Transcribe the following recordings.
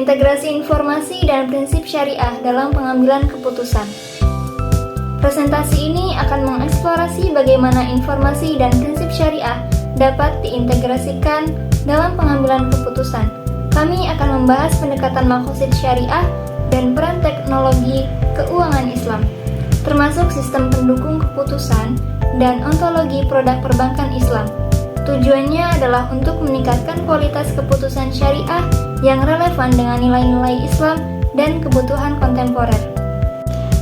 integrasi informasi dan prinsip syariah dalam pengambilan keputusan. Presentasi ini akan mengeksplorasi bagaimana informasi dan prinsip syariah dapat diintegrasikan dalam pengambilan keputusan. Kami akan membahas pendekatan maqasid syariah dan peran teknologi keuangan Islam, termasuk sistem pendukung keputusan dan ontologi produk perbankan Islam. Tujuannya adalah untuk meningkatkan kualitas keputusan syariah yang relevan dengan nilai-nilai Islam dan kebutuhan kontemporer.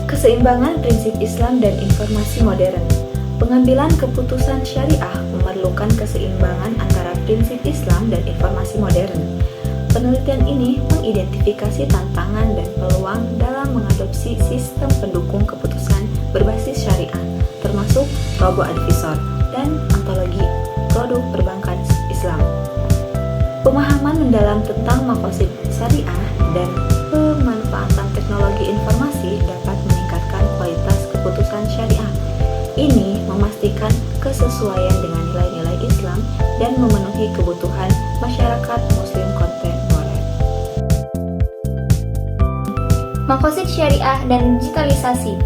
Keseimbangan prinsip Islam dan informasi modern. Pengambilan keputusan syariah memerlukan keseimbangan antara prinsip Islam dan informasi modern. Penelitian ini mengidentifikasi tantangan dan peluang dalam mengadopsi sistem pendukung keputusan berbasis syariah, termasuk robo-advisor dan ontologi produk perbankan Islam. Pemahaman mendalam tentang maqasid syariah dan pemanfaatan teknologi informasi dapat meningkatkan kualitas keputusan syariah. Ini memastikan kesesuaian dengan nilai-nilai Islam dan memenuhi kebutuhan masyarakat Muslim kontemporer. Maqasid syariah dan digitalisasi.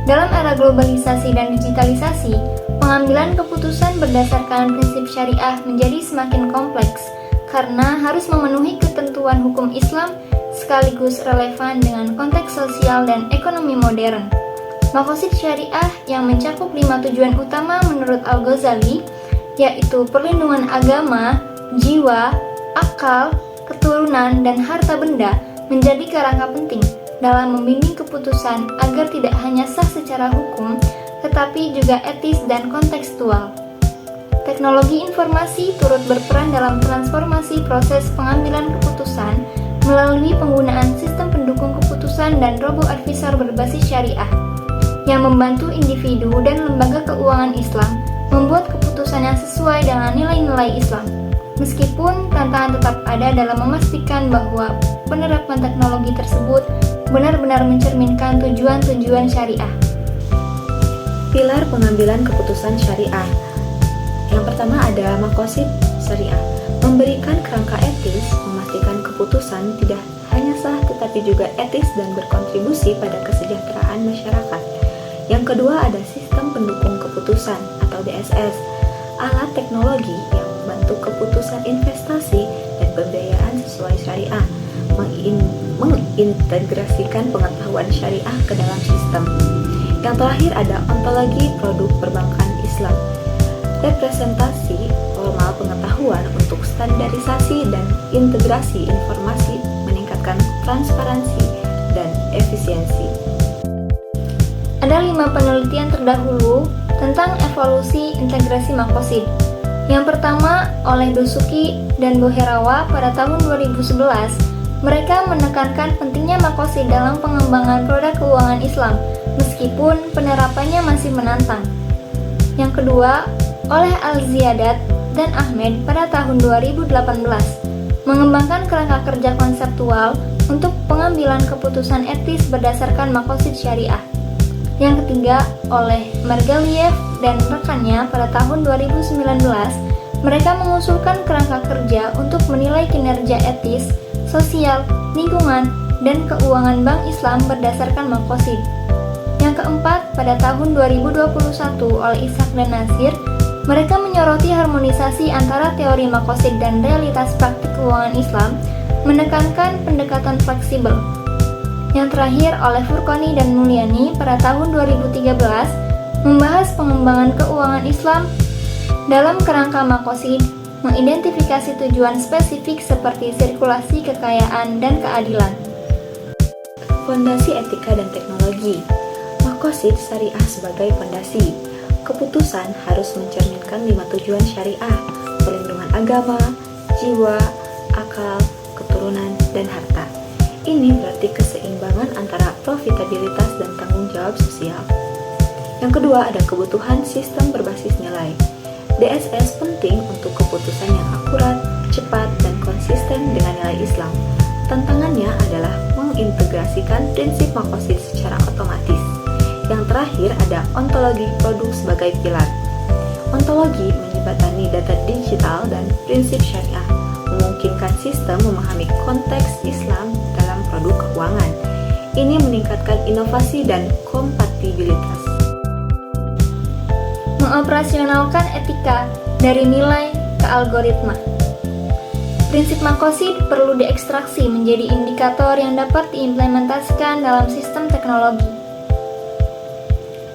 Dalam era globalisasi dan digitalisasi, pengambilan keputusan berdasarkan prinsip syariah menjadi semakin kompleks karena harus memenuhi ketentuan hukum Islam sekaligus relevan dengan konteks sosial dan ekonomi modern. Maqasid syariah yang mencakup 5 tujuan utama menurut Al-Ghazali, yaitu perlindungan agama, jiwa, akal, keturunan, dan harta benda, menjadi kerangka penting dalam membimbing keputusan agar tidak hanya sah secara hukum, tetapi juga etis dan kontekstual. Teknologi informasi turut berperan dalam transformasi proses pengambilan keputusan melalui penggunaan sistem pendukung keputusan dan robo-advisor berbasis syariah yang membantu individu dan lembaga keuangan Islam membuat keputusan yang sesuai dengan nilai-nilai Islam. Meskipun tantangan tetap ada dalam memastikan bahwa penerapan teknologi tersebut benar-benar mencerminkan tujuan-tujuan syariah. Pilar pengambilan keputusan syariah. Yang pertama ada maqasid syariah, memberikan kerangka etis, memastikan keputusan tidak hanya sah tetapi juga etis dan berkontribusi pada kesejahteraan masyarakat. Yang kedua ada sistem pendukung keputusan atau DSS, alat teknologi yang membantu keputusan investasi dan pembiayaan sesuai syariah, mengintegrasikan pengetahuan syariah ke dalam sistem. Yang terakhir ada ontologi produk perbankan Islam, representasi formal pengetahuan untuk standarisasi dan integrasi informasi, meningkatkan transparansi dan efisiensi. Ada 5 penelitian terdahulu tentang evolusi integrasi maqasid. Yang pertama oleh Dosuki dan Boherawa pada tahun 2011, mereka menekankan pentingnya maqasid dalam pengembangan produk keuangan Islam, meskipun penerapannya masih menantang. Yang kedua oleh Al-Ziyadat dan Ahmed pada tahun 2018, mengembangkan kerangka kerja konseptual untuk pengambilan keputusan etis berdasarkan maqasid syariah. Yang ketiga oleh Margaliev dan rekannya pada tahun 2019, mereka mengusulkan kerangka kerja untuk menilai kinerja etis, sosial, lingkungan, dan keuangan Bank Islam berdasarkan maqasid. Yang keempat pada tahun 2021 oleh Ishak dan Nasir, mereka menyoroti harmonisasi antara teori maqasid dan realitas praktik keuangan Islam, menekankan pendekatan fleksibel. Yang terakhir oleh Furqani dan Mulyani pada tahun 2013, membahas pengembangan keuangan Islam dalam kerangka maqasid, mengidentifikasi tujuan spesifik seperti sirkulasi kekayaan dan keadilan. Fondasi etika dan teknologi. Maqasid syariah sebagai fondasi. Keputusan harus mencerminkan 5 tujuan syariah: perlindungan agama, jiwa, akal, keturunan, dan harta. Ini berarti keseimbangan antara profitabilitas dan tanggung jawab sosial. Yang kedua ada kebutuhan sistem berbasis nilai. DSS penting untuk keputusan yang akurat, cepat, dan konsisten dengan nilai Islam. Tantangannya adalah mengintegrasikan prinsip maqasid secara otomatis. Yang terakhir ada ontologi produk sebagai pilar. Ontologi menjembatani data digital dan prinsip syariah, memungkinkan sistem memahami konteks Islam dalam produk keuangan. Ini meningkatkan inovasi dan kompatibilitas. Mengoperasionalkan etika dari nilai ke algoritma. Prinsip makosid perlu diekstraksi menjadi indikator yang dapat diimplementasikan dalam sistem teknologi.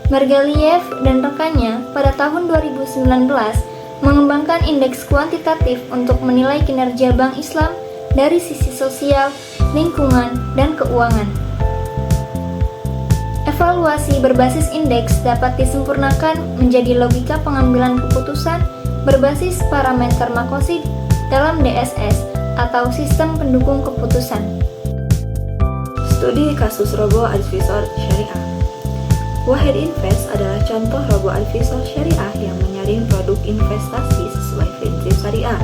Margaliev dan rekannya pada tahun 2019 mengembangkan indeks kuantitatif untuk menilai kinerja bank Islam dari sisi sosial, lingkungan, dan keuangan. Evaluasi berbasis indeks dapat disempurnakan menjadi logika pengambilan keputusan berbasis parameter makosid dalam DSS atau sistem pendukung keputusan. Studi kasus robo-advisor syariah. Wahid Invest adalah contoh robo-advisor syariah yang menyaring produk investasi sesuai prinsip syariah.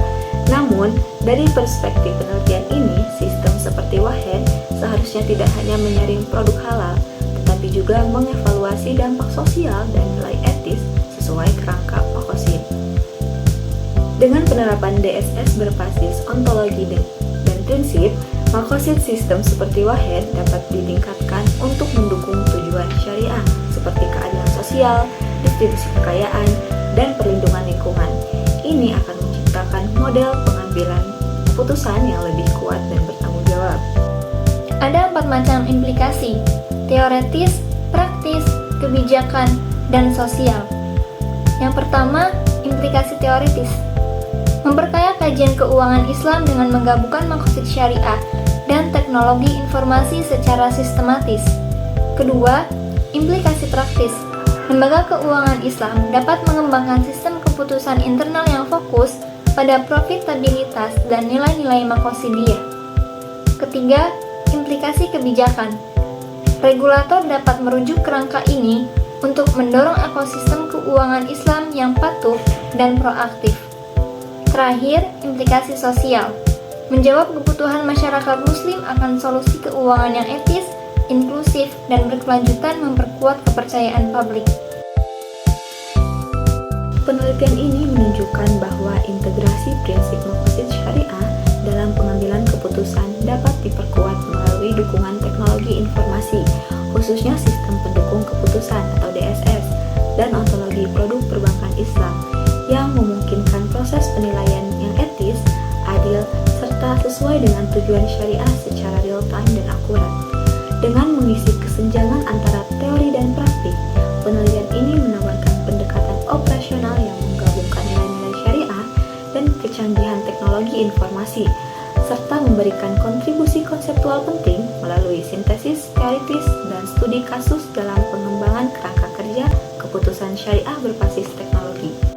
Namun, dari perspektif penelitian ini, sistem seperti Wahid seharusnya tidak hanya menyaring produk halal, tetapi juga mengevaluasi dampak sosial dan nilai etis sesuai kerangka makosid. Dengan penerapan DSS berbasis ontologi dan prinsip, makosid sistem seperti Wahid dapat ditingkatkan untuk mendukung tujuan syariah seperti keadilan sosial, distribusi kekayaan, dan perlindungan lingkungan. Ini akan menciptakan model pengambilan keputusan yang lebih kuat dan bertanggung jawab. Ada 4 macam implikasi: teoretis, praktis, kebijakan, dan sosial. Yang pertama, implikasi teoretis. Memperkaya kajian keuangan Islam dengan menggabungkan makosid syariah dan teknologi informasi secara sistematis. Kedua, implikasi praktis. Lembaga keuangan Islam dapat mengembangkan sistem keputusan internal yang fokus pada profitabilitas dan nilai-nilai makosidiyah. Ketiga, implikasi kebijakan. Regulator dapat merujuk kerangka ini untuk mendorong ekosistem keuangan Islam yang patuh dan proaktif. Terakhir, implikasi sosial. Menjawab kebutuhan masyarakat muslim akan solusi keuangan yang etis, inklusif, dan berkelanjutan memperkuat kepercayaan publik. Penelitian ini menunjukkan bahwa integrasi prinsip makosid syariah dalam pengambilan keputusan dapat diperkuat melalui dukungan teknologi informasi, khususnya sistem pendukung keputusan atau DSS, dan ontologi produk perbankan Islam, yang memungkinkan proses penilaian yang etis, adil, serta sesuai dengan tujuan syariah secara real-time dan akurat. Dengan mengisi kesenjangan antara teori dan praktik, penelitian ini menawarkan pendekatan operasional yang menggabungkan nilai-nilai syariah dan kecanggihan teknologi informasi, serta memberikan kontribusi konseptual penting melalui sintesis teoritis dan studi kasus dalam pengembangan kerangka kerja keputusan syariah berbasis teknologi.